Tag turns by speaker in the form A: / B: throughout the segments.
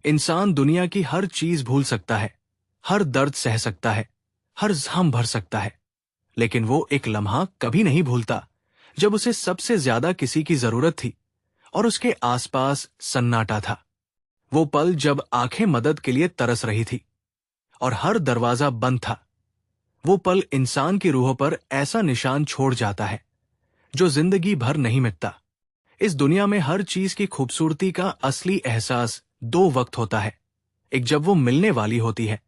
A: इंसान दुनिया की हर चीज भूल सकता है, हर दर्द सह सकता है, हर ज़ख्म भर सकता है, लेकिन वो एक लम्हा कभी नहीं भूलता जब उसे सबसे ज्यादा किसी की जरूरत थी और उसके आसपास सन्नाटा था। वो पल जब आंखें मदद के लिए तरस रही थी और हर दरवाजा बंद था। वो पल इंसान की रूह पर ऐसा निशान छोड़ जाता है जो जिंदगी भर नहीं मिटता। इस दुनिया में हर चीज की खूबसूरती का असली एहसास दो वक्त होता है। एक जब वो मिलने वाली होती है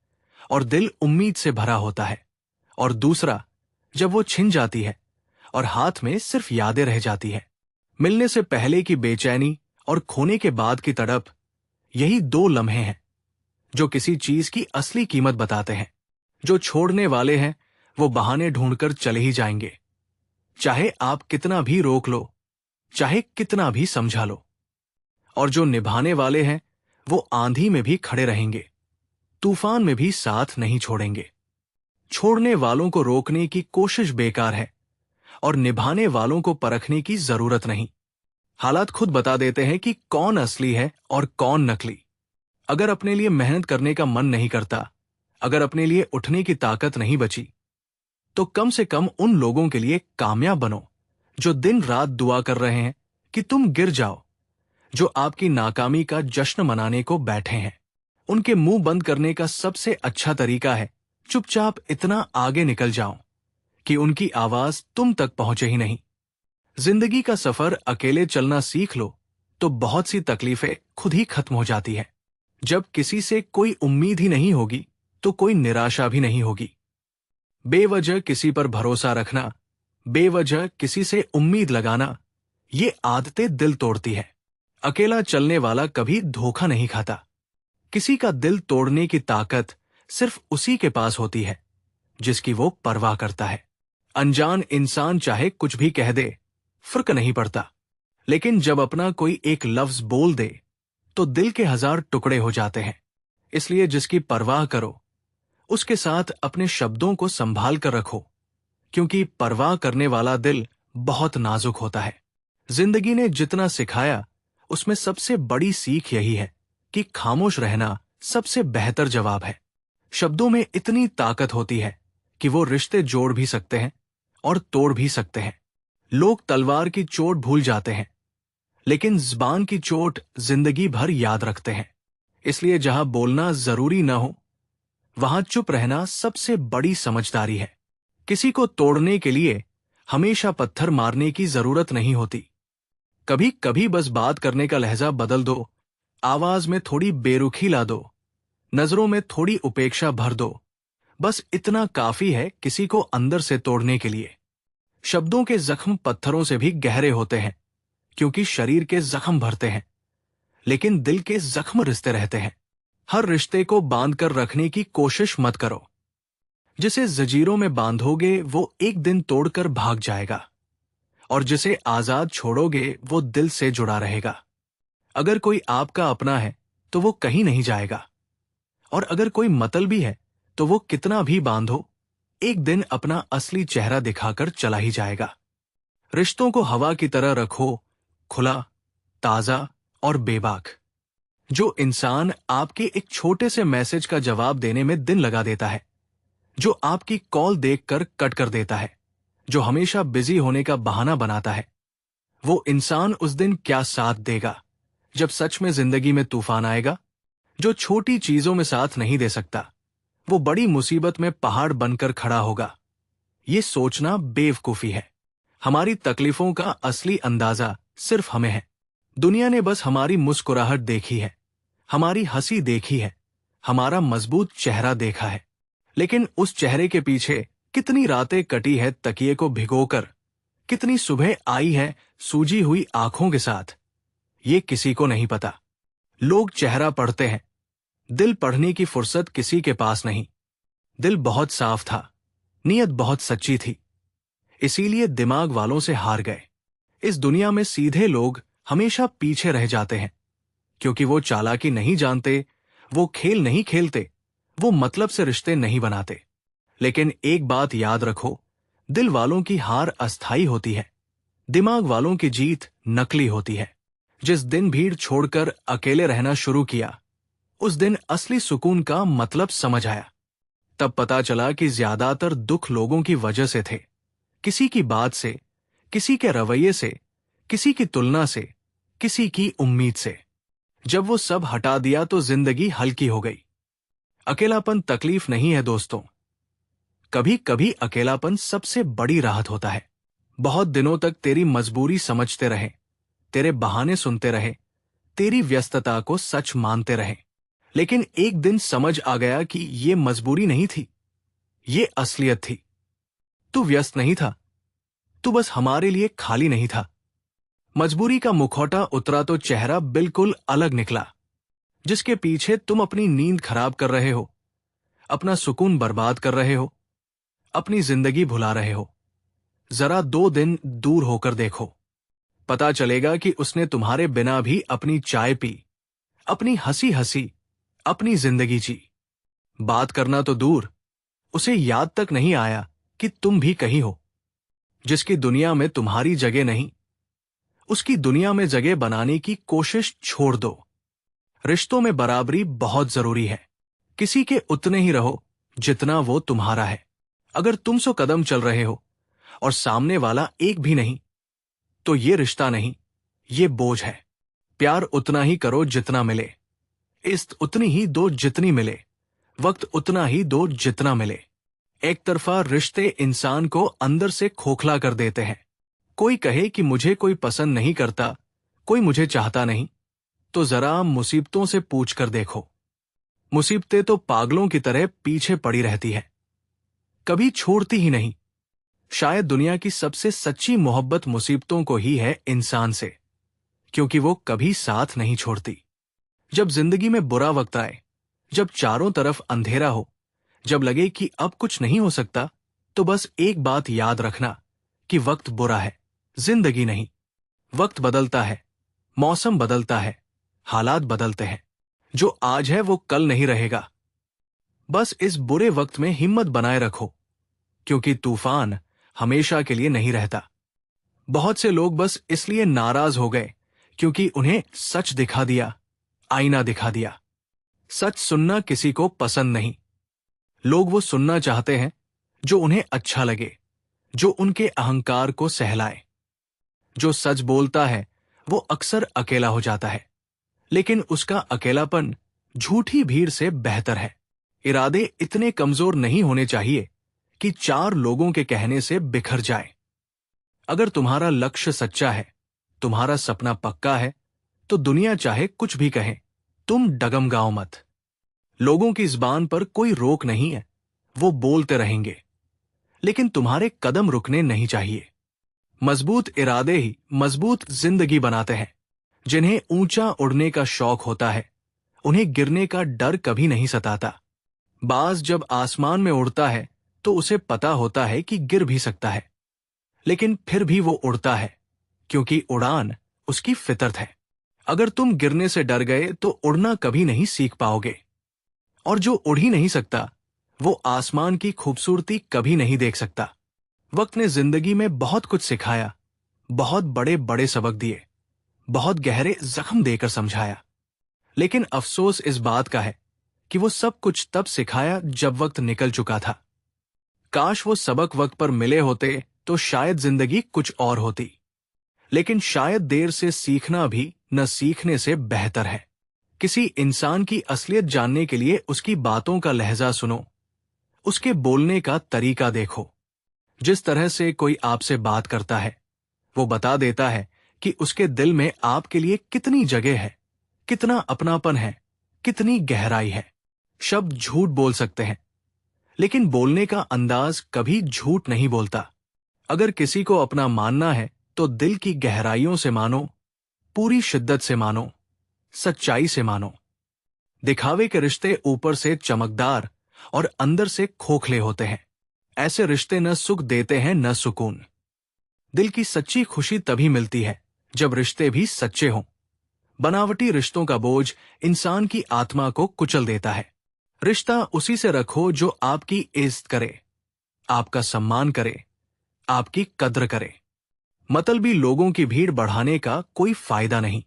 A: और दिल उम्मीद से भरा होता है, और दूसरा जब वो छिन जाती है और हाथ में सिर्फ यादें रह जाती है। मिलने से पहले की बेचैनी और खोने के बाद की तड़प, यही दो लम्हे हैं जो किसी चीज की असली कीमत बताते हैं। जो छोड़ने वाले हैं वो बहाने ढूंढकर चले ही जाएंगे, चाहे आप कितना भी रोक लो, चाहे कितना भी समझा लो। और जो निभाने वाले हैं वो आंधी में भी खड़े रहेंगे, तूफान में भी साथ नहीं छोड़ेंगे। छोड़ने वालों को रोकने की कोशिश बेकार है और निभाने वालों को परखने की जरूरत नहीं। हालात खुद बता देते हैं कि कौन असली है और कौन नकली। अगर अपने लिए मेहनत करने का मन नहीं करता, अगर अपने लिए उठने की ताकत नहीं बची, तो कम से कम उन लोगों के लिए कामयाब बनो जो दिन रात दुआ कर रहे हैं कि तुम गिर जाओ, जो आपकी नाकामी का जश्न मनाने को बैठे हैं। उनके मुंह बंद करने का सबसे अच्छा तरीका है चुपचाप इतना आगे निकल जाओ कि उनकी आवाज तुम तक पहुंचे ही नहीं। जिंदगी का सफर अकेले चलना सीख लो तो बहुत सी तकलीफें खुद ही खत्म हो जाती है। जब किसी से कोई उम्मीद ही नहीं होगी तो कोई निराशा भी नहीं होगी। बेवजह किसी पर भरोसा रखना, बेवजह किसी से उम्मीद लगाना, ये आदतें दिल तोड़ती है। अकेला चलने वाला कभी धोखा नहीं खाता। किसी का दिल तोड़ने की ताकत सिर्फ उसी के पास होती है जिसकी वो परवाह करता है। अनजान इंसान चाहे कुछ भी कह दे, फर्क नहीं पड़ता, लेकिन जब अपना कोई एक लफ्ज बोल दे तो दिल के 1000 टुकड़े हो जाते हैं। इसलिए जिसकी परवाह करो उसके साथ अपने शब्दों को संभाल कर रखो, क्योंकि परवाह करने वाला दिल बहुत नाजुक होता है। जिंदगी ने जितना सिखाया उसमें सबसे बड़ी सीख यही है कि खामोश रहना सबसे बेहतर जवाब है। शब्दों में इतनी ताकत होती है कि वो रिश्ते जोड़ भी सकते हैं और तोड़ भी सकते हैं। लोग तलवार की चोट भूल जाते हैं, लेकिन ज़बान की चोट जिंदगी भर याद रखते हैं। इसलिए जहां बोलना जरूरी न हो वहां चुप रहना सबसे बड़ी समझदारी है। किसी को तोड़ने के लिए हमेशा पत्थर मारने की जरूरत नहीं होती। कभी कभी बस बात करने का लहजा बदल दो, आवाज में थोड़ी बेरुखी ला दो, नजरों में थोड़ी उपेक्षा भर दो। बस इतना काफी है किसी को अंदर से तोड़ने के लिए। शब्दों के जख्म पत्थरों से भी गहरे होते हैं, क्योंकि शरीर के जख्म भरते हैं, लेकिन दिल के जख्म रिश्ते रहते हैं। हर रिश्ते को बांध कर रखने की कोशिश मत करो। जिसे जंजीरों में बांधोगे वो एक दिन तोड़कर भाग जाएगा, और जिसे आजाद छोड़ोगे वो दिल से जुड़ा रहेगा। अगर कोई आपका अपना है तो वो कहीं नहीं जाएगा, और अगर कोई मतलबी है तो वो कितना भी बांधो एक दिन अपना असली चेहरा दिखाकर चला ही जाएगा। रिश्तों को हवा की तरह रखो, खुला, ताजा और बेबाक। जो इंसान आपके एक छोटे से मैसेज का जवाब देने में दिन लगा देता है, जो आपकी कॉल देखकर कट कर देता है, जो हमेशा बिजी होने का बहाना बनाता है, वो इंसान उस दिन क्या साथ देगा जब सच में जिंदगी में तूफान आएगा। जो छोटी चीजों में साथ नहीं दे सकता वो बड़ी मुसीबत में पहाड़ बनकर खड़ा होगा। ये सोचना बेवकूफी है। हमारी तकलीफों का असली अंदाजा सिर्फ हमें है। दुनिया ने बस हमारी मुस्कुराहट देखी है, हमारी हंसी देखी है, हमारा मजबूत चेहरा देखा है, लेकिन उस चेहरे के पीछे कितनी रातें कटी है तकिए को भिगोकर, कितनी सुबह आई है सूजी हुई आंखों के साथ, ये किसी को नहीं पता। लोग चेहरा पढ़ते हैं, दिल पढ़ने की फुर्सत किसी के पास नहीं। दिल बहुत साफ था, नीयत बहुत सच्ची थी, इसीलिए दिमाग वालों से हार गए। इस दुनिया में सीधे लोग हमेशा पीछे रह जाते हैं, क्योंकि वो चालाकी नहीं जानते, वो खेल नहीं खेलते, वो मतलब से रिश्ते नहीं बनाते। लेकिन एक बात याद रखो, दिल वालों की हार अस्थाई होती है, दिमाग वालों की जीत नकली होती है। जिस दिन भीड़ छोड़कर अकेले रहना शुरू किया उस दिन असली सुकून का मतलब समझ आया। तब पता चला कि ज्यादातर दुख लोगों की वजह से थे, किसी की बात से, किसी के रवैये से, किसी की तुलना से, किसी की उम्मीद से। जब वो सब हटा दिया तो जिंदगी हल्की हो गई। अकेलापन तकलीफ नहीं है दोस्तों, कभी कभी अकेलापन सबसे बड़ी राहत होता है। बहुत दिनों तक तेरी मजबूरी समझते रहे, तेरे बहाने सुनते रहे, तेरी व्यस्तता को सच मानते रहे, लेकिन एक दिन समझ आ गया कि ये मजबूरी नहीं थी, ये असलियत थी। तू व्यस्त नहीं था, तू बस हमारे लिए खाली नहीं था। मजबूरी का मुखौटा उतरा तो चेहरा बिल्कुल अलग निकला, जिसके पीछे तुम अपनी नींद खराब कर रहे हो, अपना सुकून बर्बाद कर रहे हो, अपनी जिंदगी भुला रहे हो। जरा 2 दिन दूर होकर देखो, पता चलेगा कि उसने तुम्हारे बिना भी अपनी चाय पी, अपनी हंसी हंसी, अपनी जिंदगी जी। बात करना तो दूर, उसे याद तक नहीं आया कि तुम भी कहीं हो। जिसकी दुनिया में तुम्हारी जगह नहीं, उसकी दुनिया में जगह बनाने की कोशिश छोड़ दो। रिश्तों में बराबरी बहुत जरूरी है। किसी के उतने ही रहो जितना वो तुम्हारा है। अगर तुम 100 कदम चल रहे हो और सामने वाला एक भी नहीं, तो ये रिश्ता नहीं, ये बोझ है। प्यार उतना ही करो जितना मिले, इज्जत उतनी ही दो जितनी मिले, वक्त उतना ही दो जितना मिले। एक तरफा रिश्ते इंसान को अंदर से खोखला कर देते हैं। कोई कहे कि मुझे कोई पसंद नहीं करता, कोई मुझे चाहता नहीं, तो जरा मुसीबतों से पूछ कर देखो। मुसीबतें तो पागलों की तरह पीछे पड़ी रहती हैं, कभी छोड़ती ही नहीं। शायद दुनिया की सबसे सच्ची मोहब्बत मुसीबतों को ही है इंसान से, क्योंकि वो कभी साथ नहीं छोड़ती। जब जिंदगी में बुरा वक्त आए, जब चारों तरफ अंधेरा हो, जब लगे कि अब कुछ नहीं हो सकता, तो बस एक बात याद रखना कि वक्त बुरा है, जिंदगी नहीं। वक्त बदलता है, मौसम बदलता है, हालात बदलते हैं। जो आज है वो कल नहीं रहेगा। बस इस बुरे वक्त में हिम्मत बनाए रखो, क्योंकि तूफान हमेशा के लिए नहीं रहता। बहुत से लोग बस इसलिए नाराज हो गए क्योंकि उन्हें सच दिखा दिया, आईना दिखा दिया। सच सुनना किसी को पसंद नहीं। लोग वो सुनना चाहते हैं जो उन्हें अच्छा लगे, जो उनके अहंकार को सहलाए। जो सच बोलता है वो अक्सर अकेला हो जाता है, लेकिन उसका अकेलापन झूठी भीड़ से बेहतर है। इरादे इतने कमजोर नहीं होने चाहिए कि 4 लोगों के कहने से बिखर जाए। अगर तुम्हारा लक्ष्य सच्चा है, तुम्हारा सपना पक्का है, तो दुनिया चाहे कुछ भी कहे, तुम डगमगाओ मत। लोगों की जुबान पर कोई रोक नहीं है, वो बोलते रहेंगे, लेकिन तुम्हारे कदम रुकने नहीं चाहिए। मजबूत इरादे ही मजबूत जिंदगी बनाते हैं। जिन्हें ऊंचा उड़ने का शौक होता है, उन्हें गिरने का डर कभी नहीं सताता। बाज जब आसमान में उड़ता है तो उसे पता होता है कि गिर भी सकता है, लेकिन फिर भी वो उड़ता है, क्योंकि उड़ान उसकी फितरत है। अगर तुम गिरने से डर गए तो उड़ना कभी नहीं सीख पाओगे। और जो उड़ ही नहीं सकता, वो आसमान की खूबसूरती कभी नहीं देख सकता। वक्त ने जिंदगी में बहुत कुछ सिखाया, बहुत बड़े बड़े सबक दिए, बहुत गहरे जख्म देकर समझाया, लेकिन अफसोस इस बात का है कि वो सब कुछ तब सिखाया जब वक्त निकल चुका था। काश वो सबक वक्त पर मिले होते तो शायद जिंदगी कुछ और होती, लेकिन शायद देर से सीखना भी न सीखने से बेहतर है। किसी इंसान की असलियत जानने के लिए उसकी बातों का लहजा सुनो, उसके बोलने का तरीका देखो। जिस तरह से कोई आपसे बात करता है, वो बता देता है कि उसके दिल में आपके लिए कितनी जगह है, कितना अपनापन है, कितनी गहराई है। शब्द झूठ बोल सकते हैं, लेकिन बोलने का अंदाज कभी झूठ नहीं बोलता। अगर किसी को अपना मानना है तो दिल की गहराइयों से मानो, पूरी शिद्दत से मानो, सच्चाई से मानो। दिखावे के रिश्ते ऊपर से चमकदार और अंदर से खोखले होते हैं। ऐसे रिश्ते न सुख देते हैं न सुकून। दिल की सच्ची खुशी तभी मिलती है जब रिश्ते भी सच्चे हों। बनावटी रिश्तों का बोझ इंसान की आत्मा को कुचल देता है। रिश्ता उसी से रखो जो आपकी इज्जत करे, आपका सम्मान करे, आपकी कद्र करे। मतलबी लोगों की भीड़ बढ़ाने का कोई फायदा नहीं।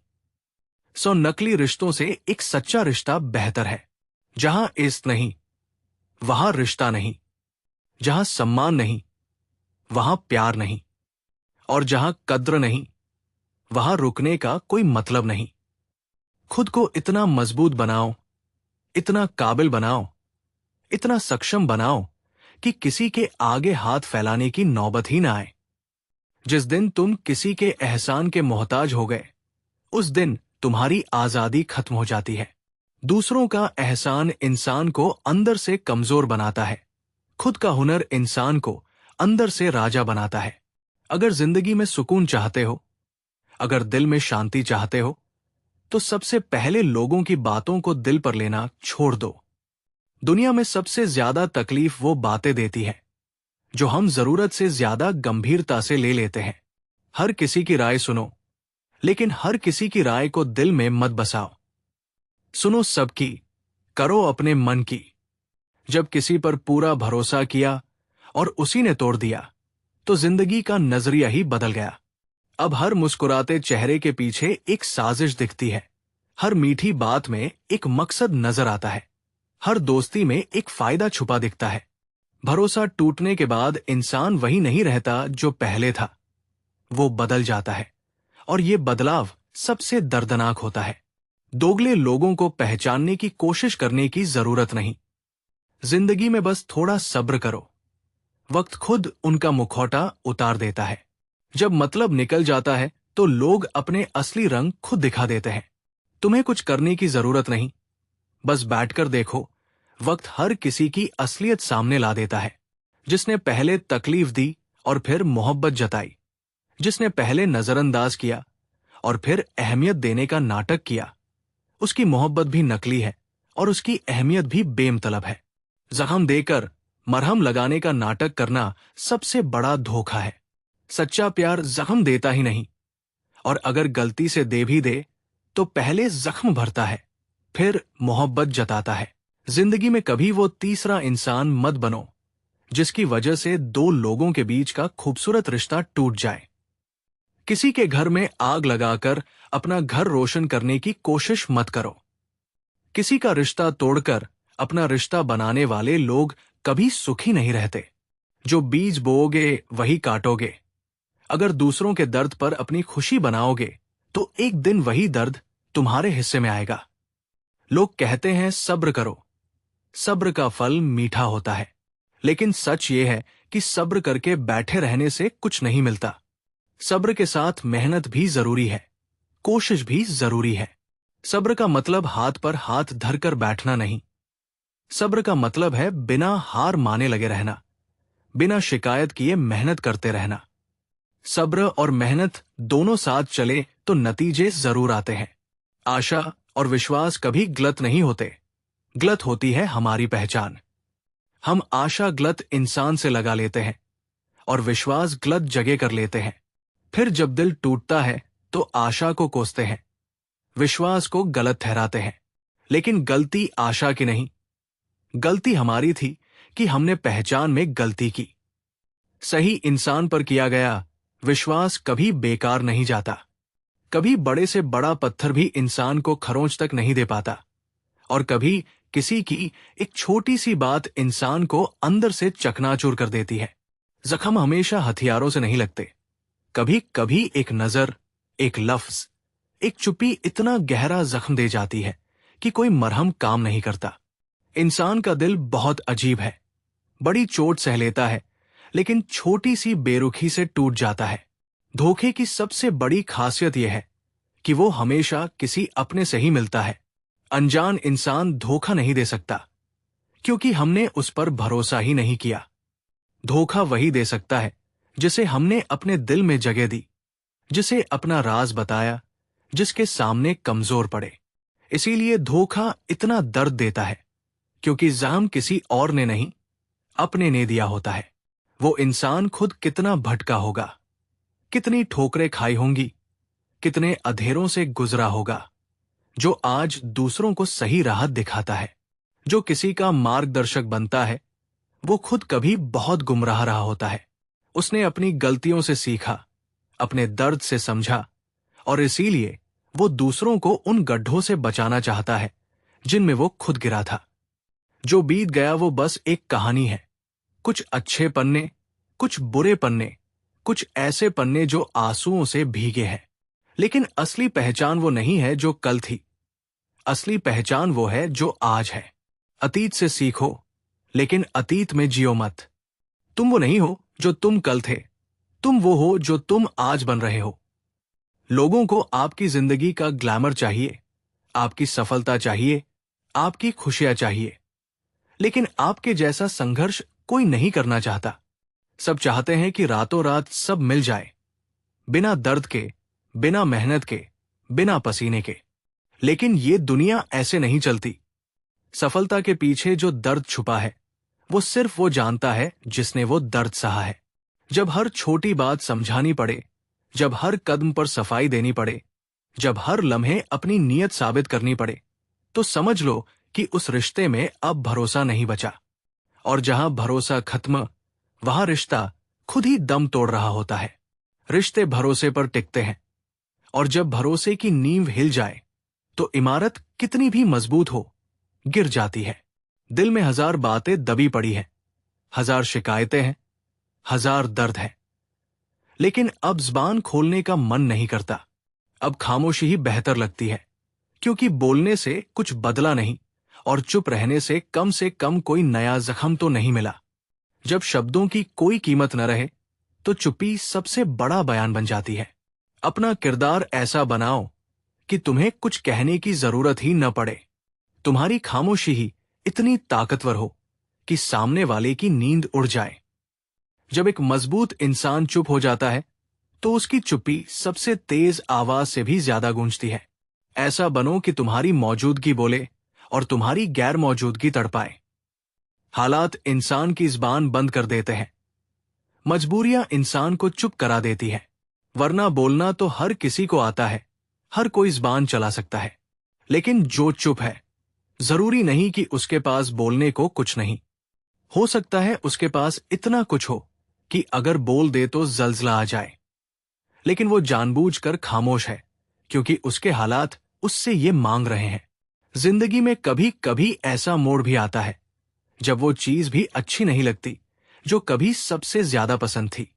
A: 100 नकली रिश्तों से एक सच्चा रिश्ता बेहतर है। जहां इज्जत नहीं, वहां रिश्ता नहीं। जहां सम्मान नहीं, वहां प्यार नहीं। और जहां कद्र नहीं, वहां रुकने का कोई मतलब नहीं। खुद को इतना मजबूत बनाओ, इतना काबिल बनाओ, इतना सक्षम बनाओ कि किसी के आगे हाथ फैलाने की नौबत ही ना आए। जिस दिन तुम किसी के एहसान के मोहताज हो गए, उस दिन तुम्हारी आजादी खत्म हो जाती है। दूसरों का एहसान इंसान को अंदर से कमजोर बनाता है। खुद का हुनर इंसान को अंदर से राजा बनाता है। अगर जिंदगी में सुकून चाहते हो, अगर दिल में शांति चाहते हो, तो सबसे पहले लोगों की बातों को दिल पर लेना छोड़ दो। दुनिया में सबसे ज्यादा तकलीफ वो बातें देती है जो हम जरूरत से ज्यादा गंभीरता से ले लेते हैं। हर किसी की राय सुनो, लेकिन हर किसी की राय को दिल में मत बसाओ। सुनो सबकी, करो अपने मन की। जब किसी पर पूरा भरोसा किया और उसी ने तोड़ दिया, तो जिंदगी का नजरिया ही बदल गया। अब हर मुस्कुराते चेहरे के पीछे एक साजिश दिखती है। हर मीठी बात में एक मकसद नजर आता है। हर दोस्ती में एक फायदा छुपा दिखता है। भरोसा टूटने के बाद इंसान वही नहीं रहता जो पहले था। वो बदल जाता है, और ये बदलाव सबसे दर्दनाक होता है। दोगले लोगों को पहचानने की कोशिश करने की जरूरत नहीं। जिंदगी में बस थोड़ा सब्र करो। वक्त खुद उनका मुखौटा उतार देता है। जब मतलब निकल जाता है तो लोग अपने असली रंग खुद दिखा देते हैं। तुम्हें कुछ करने की जरूरत नहीं, बस बैठकर देखो। वक्त हर किसी की असलियत सामने ला देता है। जिसने पहले तकलीफ दी और फिर मोहब्बत जताई, जिसने पहले नजरअंदाज किया और फिर अहमियत देने का नाटक किया, उसकी मोहब्बत भी नकली है और उसकी अहमियत भी बेमतलब है। जख्म देकर मरहम लगाने का नाटक करना सबसे बड़ा धोखा है। सच्चा प्यार जख्म देता ही नहीं, और अगर गलती से दे भी दे तो पहले जख्म भरता है, फिर मोहब्बत जताता है। जिंदगी में कभी वो तीसरा इंसान मत बनो जिसकी वजह से दो लोगों के बीच का खूबसूरत रिश्ता टूट जाए। किसी के घर में आग लगाकर अपना घर रोशन करने की कोशिश मत करो। किसी का रिश्ता तोड़कर अपना रिश्ता बनाने वाले लोग कभी सुखी नहीं रहते। जो बीज बोओगे वही काटोगे। अगर दूसरों के दर्द पर अपनी खुशी बनाओगे तो एक दिन वही दर्द तुम्हारे हिस्से में आएगा। लोग कहते हैं सब्र करो, सब्र का फल मीठा होता है, लेकिन सच ये है कि सब्र करके बैठे रहने से कुछ नहीं मिलता। सब्र के साथ मेहनत भी जरूरी है, कोशिश भी जरूरी है। सब्र का मतलब हाथ पर हाथ धरकर बैठना नहीं। सब्र का मतलब है बिना हार माने लगे रहना, बिना शिकायत किए मेहनत करते रहना। सब्र और मेहनत दोनों साथ चले तो नतीजे जरूर आते हैं। आशा और विश्वास कभी गलत नहीं होते। गलत होती है हमारी पहचान। हम आशा गलत इंसान से लगा लेते हैं और विश्वास गलत जगह कर लेते हैं। फिर जब दिल टूटता है तो आशा को कोसते हैं, विश्वास को गलत ठहराते हैं। लेकिन गलती आशा की नहीं, गलती हमारी थी कि हमने पहचान में गलती की। सही इंसान पर किया गया विश्वास कभी बेकार नहीं जाता। कभी बड़े से बड़ा पत्थर भी इंसान को खरोंच तक नहीं दे पाता, और कभी किसी की एक छोटी सी बात इंसान को अंदर से चकनाचूर कर देती है। जख्म हमेशा हथियारों से नहीं लगते। कभी कभी एक नजर, एक लफ्ज, एक चुप्पी इतना गहरा जख्म दे जाती है कि कोई मरहम काम नहीं करता। इंसान का दिल बहुत अजीब है। बड़ी चोट सह लेता है, लेकिन छोटी सी बेरुखी से टूट जाता है। धोखे की सबसे बड़ी खासियत यह है कि वो हमेशा किसी अपने से ही मिलता है। अनजान इंसान धोखा नहीं दे सकता, क्योंकि हमने उस पर भरोसा ही नहीं किया। धोखा वही दे सकता है जिसे हमने अपने दिल में जगह दी, जिसे अपना राज बताया, जिसके सामने कमजोर पड़े। इसीलिए धोखा इतना दर्द देता है, क्योंकि जाम किसी और ने नहीं, अपने ने दिया होता है। वो इंसान खुद कितना भटका होगा, कितनी ठोकरें खाई होंगी, कितने अधेरों से गुजरा होगा, जो आज दूसरों को सही राह दिखाता है। जो किसी का मार्गदर्शक बनता है, वो खुद कभी बहुत गुमराह रहा होता है। उसने अपनी गलतियों से सीखा, अपने दर्द से समझा, और इसीलिए वो दूसरों को उन गड्ढों से बचाना चाहता है जिनमें वो खुद गिरा था। जो बीत गया वो बस एक कहानी है। कुछ अच्छे पन्ने, कुछ बुरे पन्ने, कुछ ऐसे पन्ने जो आंसुओं से भीगे हैं। लेकिन असली पहचान वो नहीं है जो कल थी। असली पहचान वो है जो आज है। अतीत से सीखो, लेकिन अतीत में जियो मत। तुम वो नहीं हो जो तुम कल थे। तुम वो हो जो तुम आज बन रहे हो। लोगों को आपकी जिंदगी का ग्लैमर चाहिए, आपकी सफलता चाहिए, आपकी खुशियां चाहिए, लेकिन आपके जैसा संघर्ष कोई नहीं करना चाहता। सब चाहते हैं कि रातों रात सब मिल जाए, बिना दर्द के, बिना मेहनत के, बिना पसीने के। लेकिन ये दुनिया ऐसे नहीं चलती। सफलता के पीछे जो दर्द छुपा है वो सिर्फ वो जानता है जिसने वो दर्द सहा है। जब हर छोटी बात समझानी पड़े, जब हर कदम पर सफाई देनी पड़े, जब हर लम्हे अपनी नीयत साबित करनी पड़े, तो समझ लो कि उस रिश्ते में अब भरोसा नहीं बचा। और जहां भरोसा खत्म, वहां रिश्ता खुद ही दम तोड़ रहा होता है। रिश्ते भरोसे पर टिकते हैं, और जब भरोसे की नींव हिल जाए तो इमारत कितनी भी मजबूत हो, गिर जाती है। दिल में 1000 बातें दबी पड़ी हैं, 1000 शिकायतें हैं, 1000 दर्द है, लेकिन अब जुबान खोलने का मन नहीं करता। अब खामोशी ही बेहतर लगती है, क्योंकि बोलने से कुछ बदला नहीं, और चुप रहने से कम कोई नया जख्म तो नहीं मिला। जब शब्दों की कोई कीमत न रहे तो चुप्पी सबसे बड़ा बयान बन जाती है। अपना किरदार ऐसा बनाओ कि तुम्हें कुछ कहने की जरूरत ही न पड़े। तुम्हारी खामोशी ही इतनी ताकतवर हो कि सामने वाले की नींद उड़ जाए। जब एक मजबूत इंसान चुप हो जाता है तो उसकी चुप्पी सबसे तेज आवाज से भी ज्यादा गूंजती है। ऐसा बनो कि तुम्हारी मौजूदगी बोले और तुम्हारी गैर मौजूदगी तड़पाए। हालात इंसान की जुबान बंद कर देते हैं, मजबूरियां इंसान को चुप करा देती है। वरना बोलना तो हर किसी को आता है, हर कोई जुबान चला सकता है। लेकिन जो चुप है, जरूरी नहीं कि उसके पास बोलने को कुछ नहीं। हो सकता है उसके पास इतना कुछ हो कि अगर बोल दे तो जलजला आ जाए। लेकिन वो जानबूझकर खामोश है, क्योंकि उसके हालात उससे ये मांग रहे हैं। जिंदगी में कभी कभी ऐसा मोड़ भी आता है जब वो चीज भी अच्छी नहीं लगती जो कभी सबसे ज्यादा पसंद थी।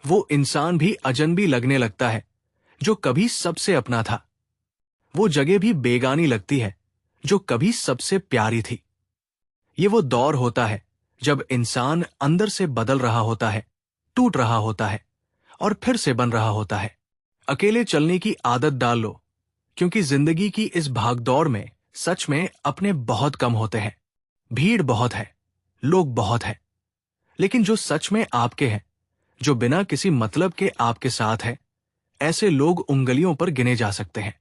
A: वो इंसान भी अजनबी लगने लगता है जो कभी सबसे अपना था। वो जगह भी बेगानी लगती है जो कभी सबसे प्यारी थी। ये वो दौर होता है जब इंसान अंदर से बदल रहा होता है, टूट रहा होता है और फिर से बन रहा होता है। अकेले चलने की आदत डाल लो, क्योंकि जिंदगी की इस भागदौड़ में सच में अपने बहुत कम होते हैं। भीड़ बहुत है, लोग बहुत है, लेकिन जो सच में आपके हैं, जो बिना किसी मतलब के आपके साथ है, ऐसे लोग उंगलियों पर गिने जा सकते हैं।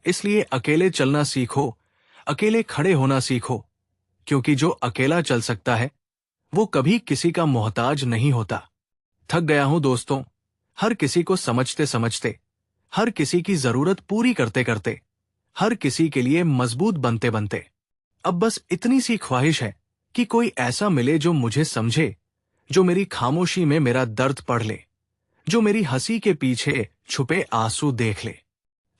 A: इसलिए अकेले चलना सीखो, अकेले खड़े होना सीखो, क्योंकि जो अकेला चल सकता है वो कभी किसी का मोहताज नहीं होता। थक गया हूं दोस्तों, हर किसी को समझते समझते, हर किसी की जरूरत पूरी करते करते, हर किसी के लिए मजबूत बनते बनते। अब बस इतनी सी ख्वाहिश है कि कोई ऐसा मिले जो मुझे समझे, जो मेरी खामोशी में मेरा दर्द पढ़ ले, जो मेरी हंसी के पीछे छुपे आंसू देख ले।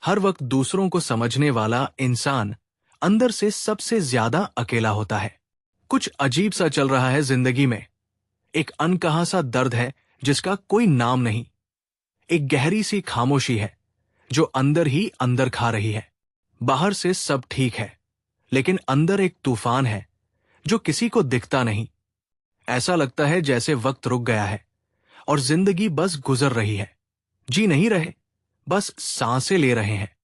A: हर वक्त दूसरों को समझने वाला इंसान अंदर से सबसे ज्यादा अकेला होता है। कुछ अजीब सा चल रहा है जिंदगी में। एक अनकहा सा दर्द है जिसका कोई नाम नहीं। एक गहरी सी खामोशी है जो अंदर ही अंदर खा रही है। बाहर से सब ठीक है, लेकिन अंदर एक तूफान है जो किसी को दिखता नहीं। ऐसा लगता है जैसे वक्त रुक गया है और जिंदगी बस गुजर रही है। जी नहीं रहे, बस सांसें ले रहे हैं।